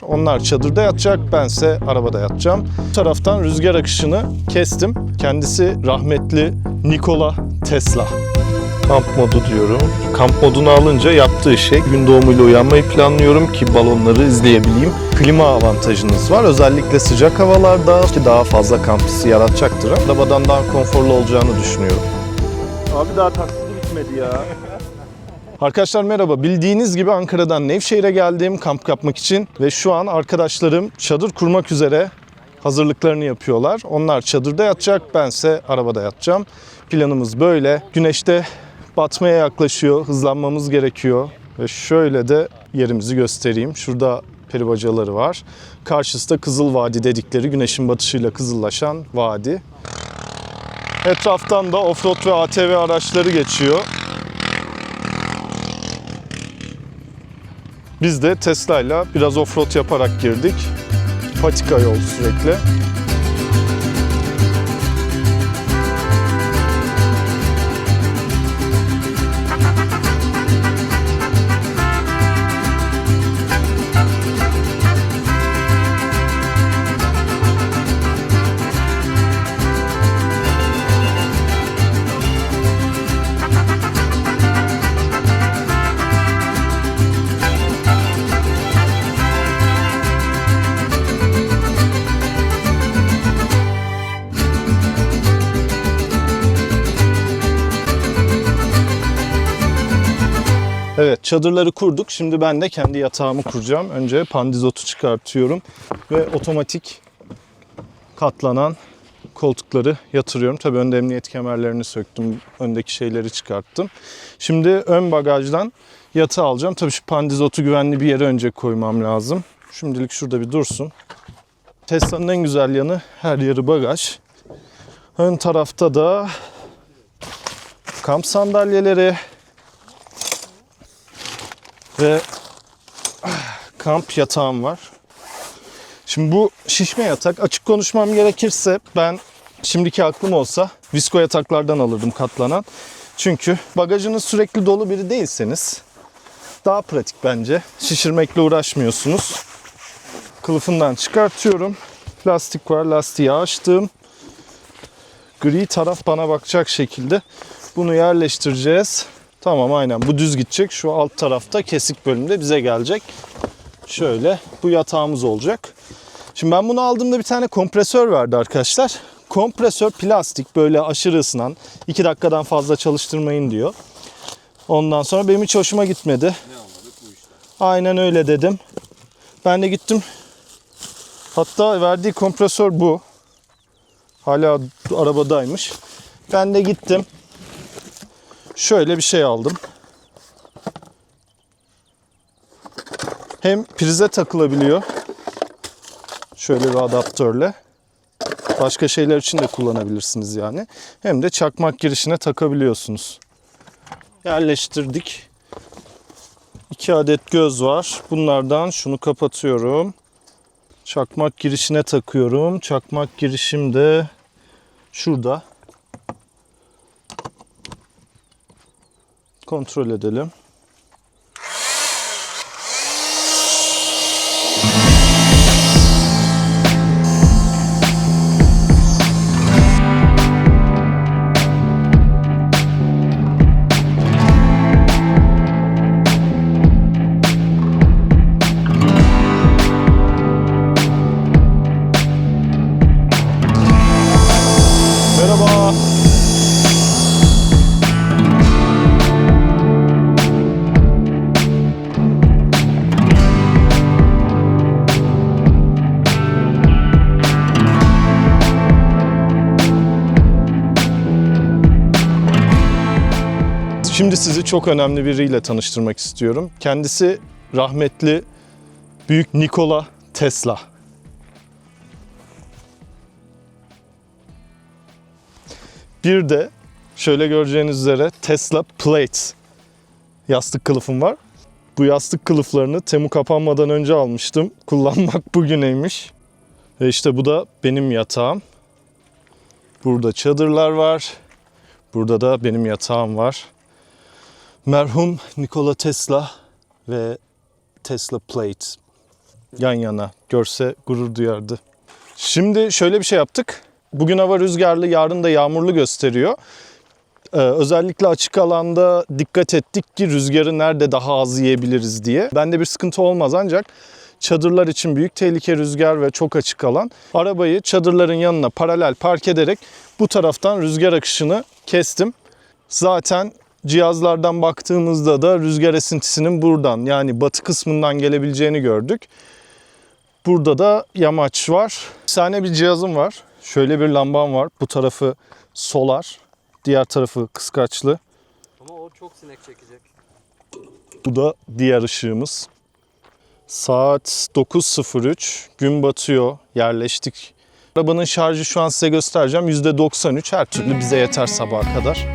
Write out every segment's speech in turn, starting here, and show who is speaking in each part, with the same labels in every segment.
Speaker 1: Onlar çadırda yatacak, bense arabada yatacağım. Bu taraftan rüzgar akışını kestim. Kendisi rahmetli Nikola Tesla. Kamp modu diyorum. Kamp modunu alınca yaptığı şey gün doğumuyla uyanmayı planlıyorum ki balonları izleyebileyim. Klima avantajınız var. Özellikle sıcak havalarda ki daha fazla kamp hissi yaratacaktır. Arabadan daha konforlu olacağını düşünüyorum. Abi daha taksidi bitmedi ya. Arkadaşlar merhaba. Bildiğiniz gibi Ankara'dan Nevşehir'e geldim kamp yapmak için ve şu an arkadaşlarım çadır kurmak üzere hazırlıklarını yapıyorlar. Onlar çadırda yatacak, bense arabada yatacağım. Planımız böyle. Güneşte batmaya yaklaşıyor, hızlanmamız gerekiyor ve şöyle de yerimizi göstereyim. Şurada peri bacaları var. Karşısı da Kızıl Vadi dedikleri güneşin batışıyla kızıllaşan vadi. Etraftan da offroad ve ATV araçları geçiyor. Biz de Tesla'yla biraz offroad yaparak girdik. Patika yol sürekli. Evet, çadırları kurduk. Şimdi ben de kendi yatağımı kuracağım. Önce pandizotu çıkartıyorum ve otomatik katlanan koltukları yatırıyorum. Tabii önde emniyet kemerlerini söktüm. Öndeki şeyleri çıkarttım. Şimdi ön bagajdan yatağı alacağım. Tabii şu pandizotu güvenli bir yere önce koymam lazım. Şimdilik şurada bir dursun. Tesla'nın en güzel yanı her yeri bagaj. Ön tarafta da kamp sandalyeleri ve kamp yatağım var. Şimdi bu şişme yatak, açık konuşmam gerekirse ben şimdiki aklım olsa visko yataklardan alırdım katlanan. Çünkü bagajınız sürekli dolu biri değilseniz daha pratik bence. Şişirmekle uğraşmıyorsunuz. Kılıfından çıkartıyorum. Lastik var, lastiği açtım. Gri taraf bana bakacak şekilde bunu yerleştireceğiz. Tamam, aynen bu düz gidecek. Şu alt tarafta kesik bölümde bize gelecek. Şöyle bu yatağımız olacak. Şimdi ben bunu aldığımda bir tane kompresör verdi arkadaşlar. Kompresör plastik, böyle aşırı ısınan, 2 dakikadan fazla çalıştırmayın diyor. Ondan sonra benim hiç hoşuma gitmedi. Ne anladık bu işte? Aynen öyle dedim. Ben de gittim. Hatta verdiği kompresör bu. Hala arabadaymış. Ben de gittim. Şöyle bir şey aldım. Hem prize takılabiliyor. Şöyle bir adaptörle. Başka şeyler için de kullanabilirsiniz yani. Hem de çakmak girişine takabiliyorsunuz. Yerleştirdik. 2 adet göz var. Bunlardan şunu kapatıyorum. Çakmak girişine takıyorum. Çakmak girişim de şurada. Kontrol edelim. Merhaba. Şimdi sizi çok önemli biriyle tanıştırmak istiyorum. Kendisi rahmetli Büyük Nikola Tesla. Bir de şöyle göreceğiniz üzere Tesla Plate yastık kılıfım var. Bu yastık kılıflarını Temu kapanmadan önce almıştım. Kullanmak bugüneymiş. Ve işte bu da benim yatağım. Burada çadırlar var. Burada da benim yatağım var. Merhum Nikola Tesla ve Tesla Plate yan yana. Görse gurur duyardı. Şimdi şöyle bir şey yaptık. Bugün hava rüzgarlı, yarın da yağmurlu gösteriyor. Özellikle açık alanda dikkat ettik ki rüzgarı nerede daha az yiyebiliriz diye. Bende bir sıkıntı olmaz ancak çadırlar için büyük tehlike rüzgar ve çok açık alan. Arabayı çadırların yanına paralel park ederek bu taraftan rüzgar akışını kestim. Zaten cihazlardan baktığımızda da rüzgar esintisinin buradan, yani batı kısmından gelebileceğini gördük. Burada da yamaç var. Bir tane bir cihazım var. Şöyle bir lambam var. Bu tarafı solar. Diğer tarafı kıskaçlı.
Speaker 2: Ama o çok sinek çekecek.
Speaker 1: Bu da diğer ışığımız. Saat 9.03. Gün batıyor. Yerleştik. Arabanın şarjı şu an size göstereceğim. %93. Her türlü bize yeter sabaha kadar.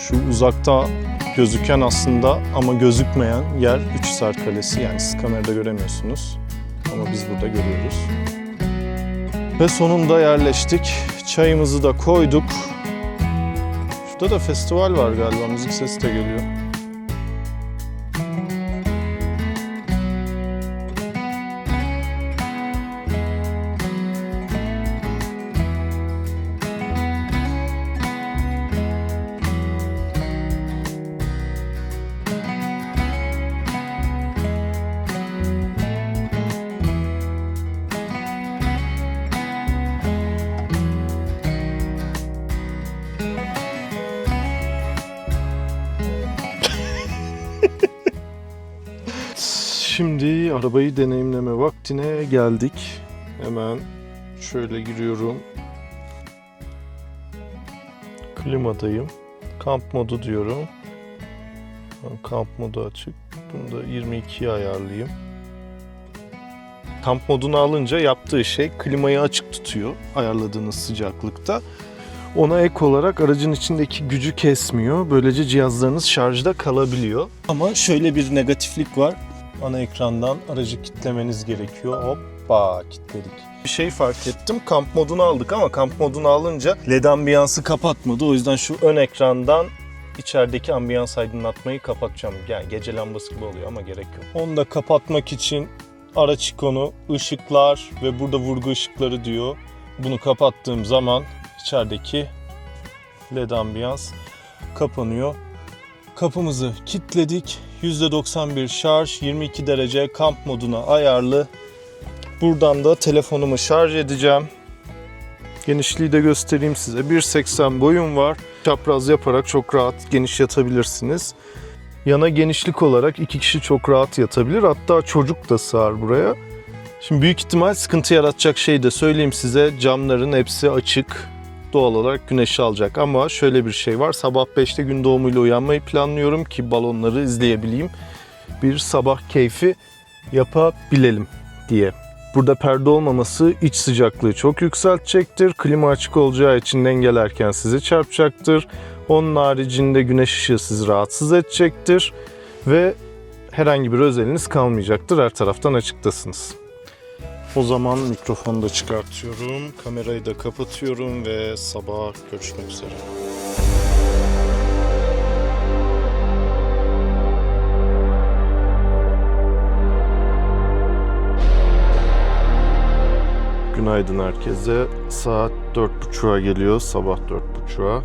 Speaker 1: Şu uzakta gözüken aslında ama gözükmeyen yer Üçhisar Kalesi. Yani siz kamerada göremiyorsunuz. Ama biz burada görüyoruz. Ve sonunda yerleştik. Çayımızı da koyduk. Şurada da festival var galiba. Müzik sesi de geliyor. Şimdi arabayı deneyimleme vaktine geldik. Hemen şöyle giriyorum. Klimadayım. Kamp modu diyorum. Kamp modu açık. Bunu da 22'ye ayarlayayım. Kamp modunu alınca yaptığı şey klimayı açık tutuyor ayarladığınız sıcaklıkta. Ona ek olarak aracın içindeki gücü kesmiyor. Böylece cihazlarınız şarjda kalabiliyor. Ama şöyle bir negatiflik var. Ana ekrandan aracı kilitlemeniz gerekiyor. Hoppa, kilitledik. Bir şey fark ettim. Kamp modunu aldık ama kamp modunu alınca LED ambiyansı kapatmadı. O yüzden şu ön ekrandan içerideki ambiyans aydınlatmayı kapatacağım. Yani gece lambası gibi oluyor ama gerek yok. Onu da kapatmak için araç ikonu, ışıklar ve burada vurgu ışıkları diyor. Bunu kapattığım zaman içerideki LED ambiyans kapanıyor. Kapımızı kilitledik. %91 şarj, 22 derece kamp moduna ayarlı. Buradan da telefonumu şarj edeceğim. Genişliği de göstereyim size. 1.80 boyum var. Çapraz yaparak çok rahat geniş yatabilirsiniz. Yana genişlik olarak 2 kişi çok rahat yatabilir. Hatta çocuk da sığar buraya. Şimdi büyük ihtimal sıkıntı yaratacak şey de söyleyeyim size. Camların hepsi açık. Doğal olarak güneşi alacak ama şöyle bir şey var. Sabah 5'te gün doğumuyla uyanmayı planlıyorum ki balonları izleyebileyim. Bir sabah keyfi yapabilelim diye. Burada perde olmaması iç sıcaklığı çok yükseltecektir. Klima açık olacağı için dengelerken sizi çarpacaktır. Onun haricinde güneş ışığı sizi rahatsız edecektir. Ve herhangi bir özelliğiniz kalmayacaktır. Her taraftan açıktasınız. O zaman mikrofonu da çıkartıyorum, kamerayı da kapatıyorum ve sabah görüşmek üzere. Günaydın herkese. Saat 4.30'a geliyor, sabah 4.30'a.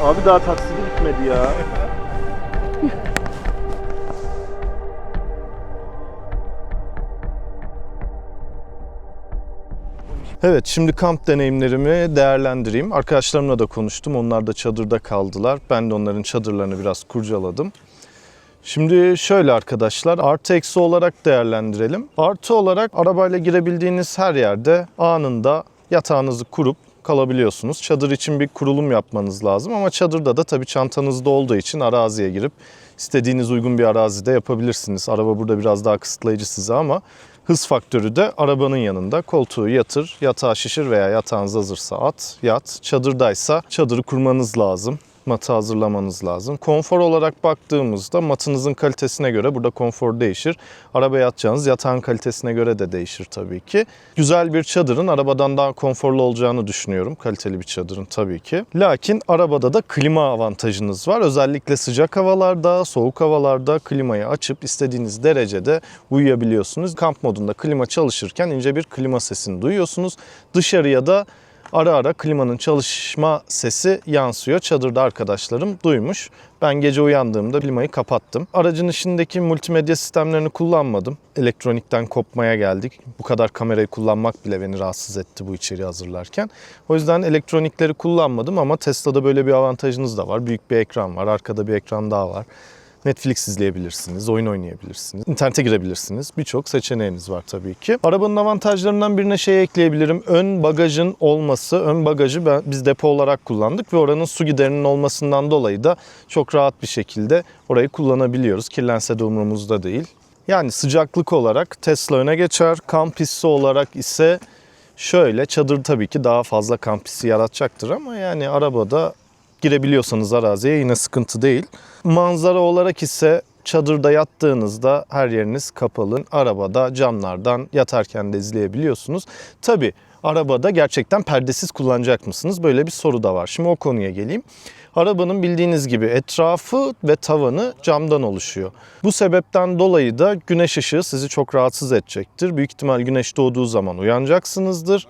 Speaker 3: Abi daha taksidi bitmedi ya.
Speaker 1: Evet, şimdi kamp deneyimlerimi değerlendireyim. Arkadaşlarımla da konuştum. Onlar da çadırda kaldılar. Ben de onların çadırlarını biraz kurcaladım. Şimdi şöyle arkadaşlar, artı eksi olarak değerlendirelim. Artı olarak arabayla girebildiğiniz her yerde anında yatağınızı kurup kalabiliyorsunuz. Çadır için bir kurulum yapmanız lazım ama çadırda da tabii çantanızda olduğu için araziye girip istediğiniz uygun bir arazide yapabilirsiniz. Araba burada biraz daha kısıtlayıcı size ama hız faktörü de arabanın yanında. Koltuğu yatır, yatağı şişir veya yatağınız hazırsa at, yat. Çadırdaysa çadırı kurmanız lazım. Matı hazırlamanız lazım. Konfor olarak baktığımızda matınızın kalitesine göre burada konfor değişir. Arabaya yatacağınız yatağın kalitesine göre de değişir tabii ki. Güzel bir çadırın arabadan daha konforlu olacağını düşünüyorum. Kaliteli bir çadırın tabii ki. Lakin arabada da klima avantajınız var. Özellikle sıcak havalarda, soğuk havalarda klimayı açıp istediğiniz derecede uyuyabiliyorsunuz. Kamp modunda klima çalışırken ince bir klima sesini duyuyorsunuz. Dışarıya da ara ara klimanın çalışma sesi yansıyor. Çadırda arkadaşlarım duymuş. Ben gece uyandığımda klimayı kapattım. Aracın içindeki multimedya sistemlerini kullanmadım. Elektronikten kopmaya geldik. Bu kadar kamerayı kullanmak bile beni rahatsız etti bu içeriği hazırlarken. O yüzden elektronikleri kullanmadım ama Tesla'da böyle bir avantajınız da var. Büyük bir ekran var, arkada bir ekran daha var. Netflix izleyebilirsiniz, oyun oynayabilirsiniz, internete girebilirsiniz. Birçok seçeneğiniz var tabii ki. Arabanın avantajlarından birine şey ekleyebilirim. Ön bagajın olması. Ön bagajı biz depo olarak kullandık ve oranın su giderinin olmasından dolayı da çok rahat bir şekilde orayı kullanabiliyoruz. Kirlense de umurumuzda değil. Yani sıcaklık olarak Tesla öne geçer. Kamp hissi olarak ise şöyle, çadır tabii ki daha fazla kamp hissi yaratacaktır ama yani arabada girebiliyorsanız araziye yine sıkıntı değil. Manzara olarak ise çadırda yattığınızda her yeriniz kapalı. Arabada camlardan yatarken de izleyebiliyorsunuz. Tabii arabada gerçekten perdesiz kullanacak mısınız? Böyle bir soru da var. Şimdi o konuya geleyim. Arabanın bildiğiniz gibi etrafı ve tavanı camdan oluşuyor. Bu sebepten dolayı da güneş ışığı sizi çok rahatsız edecektir. Büyük ihtimal güneş doğduğu zaman uyanacaksınızdır.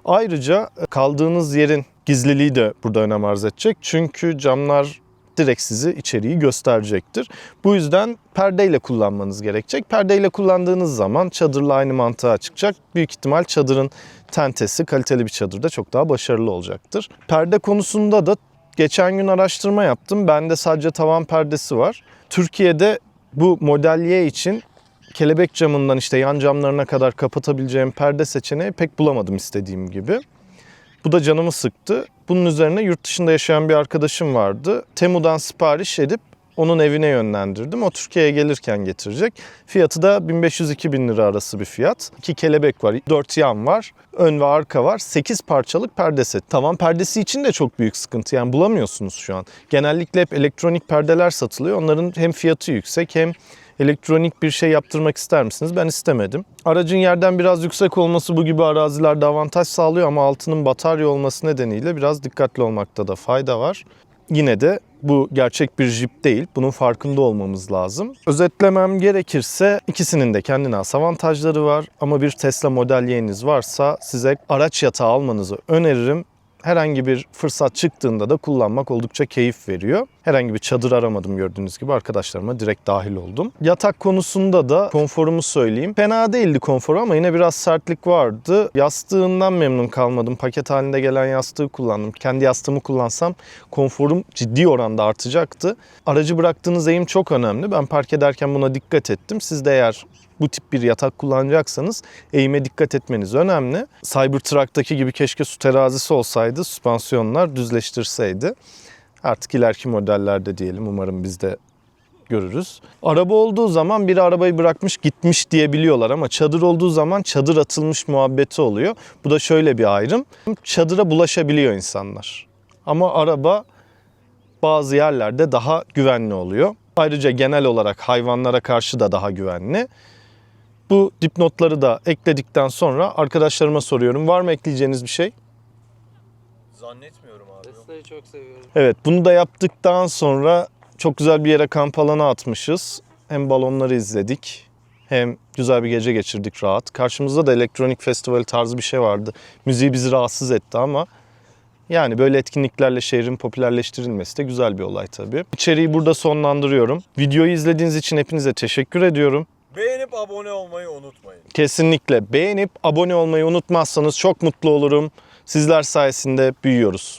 Speaker 1: Ayrıca kaldığınız yerin gizliliği de burada önem arz edecek. Çünkü camlar direkt sizi içeriği gösterecektir. Bu yüzden perdeyle kullanmanız gerekecek. Perdeyle kullandığınız zaman çadırla aynı mantığa çıkacak. Büyük ihtimal çadırın tentesi kaliteli bir çadırda çok daha başarılı olacaktır. Perde konusunda da geçen gün araştırma yaptım. Bende sadece tavan perdesi var. Türkiye'de bu Model Y için kelebek camından işte yan camlarına kadar kapatabileceğim perde seçeneği pek bulamadım istediğim gibi. Bu da canımı sıktı. Bunun üzerine yurt dışında yaşayan bir arkadaşım vardı. Temu'dan sipariş edip onun evine yönlendirdim. O Türkiye'ye gelirken getirecek. Fiyatı da 1500-2000 lira arası bir fiyat. 2 kelebek var, 4 yan var, ön ve arka var. 8 parçalık perde seti. Tavan perdesi için de çok büyük sıkıntı. Yani bulamıyorsunuz şu an. Genellikle hep elektronik perdeler satılıyor. Onların hem fiyatı yüksek hem elektronik bir şey yaptırmak ister misiniz? Ben istemedim. Aracın yerden biraz yüksek olması bu gibi arazilerde avantaj sağlıyor ama altının batarya olması nedeniyle biraz dikkatli olmakta da fayda var. Yine de bu gerçek bir Jeep değil. Bunun farkında olmamız lazım. Özetlemem gerekirse ikisinin de kendine has avantajları var ama bir Tesla Model Y'niz varsa size araç yatağı almanızı öneririm. Herhangi bir fırsat çıktığında da kullanmak oldukça keyif veriyor. Herhangi bir çadır aramadım gördüğünüz gibi, arkadaşlarıma direkt dahil oldum. Yatak konusunda da konforumu söyleyeyim. Fena değildi konforu ama yine biraz sertlik vardı. Yastığından memnun kalmadım. Paket halinde gelen yastığı kullandım. Kendi yastığımı kullansam konforum ciddi oranda artacaktı. Aracı bıraktığınız eğim çok önemli. Ben park ederken buna dikkat ettim. Siz de eğer bu tip bir yatak kullanacaksanız eğime dikkat etmeniz önemli. Cybertruck'taki gibi keşke su terazisi olsaydı, süspansiyonlar düzleştirseydi. Artık ileriki modellerde diyelim, umarım biz de görürüz. Araba olduğu zaman biri arabayı bırakmış gitmiş diyebiliyorlar ama çadır olduğu zaman çadır atılmış muhabbeti oluyor. Bu da şöyle bir ayrım. Çadıra bulaşabiliyor insanlar. Ama araba bazı yerlerde daha güvenli oluyor. Ayrıca genel olarak hayvanlara karşı da daha güvenli. Bu dipnotları da ekledikten sonra arkadaşlarıma soruyorum. Var mı ekleyeceğiniz bir şey?
Speaker 3: Zannetmiyorum abi.
Speaker 2: Tesla'yı çok seviyorum.
Speaker 1: Evet, bunu da yaptıktan sonra çok güzel bir yere kamp alanı atmışız. Hem balonları izledik hem güzel bir gece geçirdik rahat. Karşımızda da elektronik festival tarzı bir şey vardı. Müziği bizi rahatsız etti ama Yani böyle etkinliklerle şehrin popülerleştirilmesi de güzel bir olay tabii. İçeriği burada sonlandırıyorum. Videoyu izlediğiniz için hepinize teşekkür ediyorum.
Speaker 4: Beğenip abone olmayı unutmayın.
Speaker 1: Kesinlikle beğenip abone olmayı unutmazsanız çok mutlu olurum. Sizler sayesinde büyüyoruz.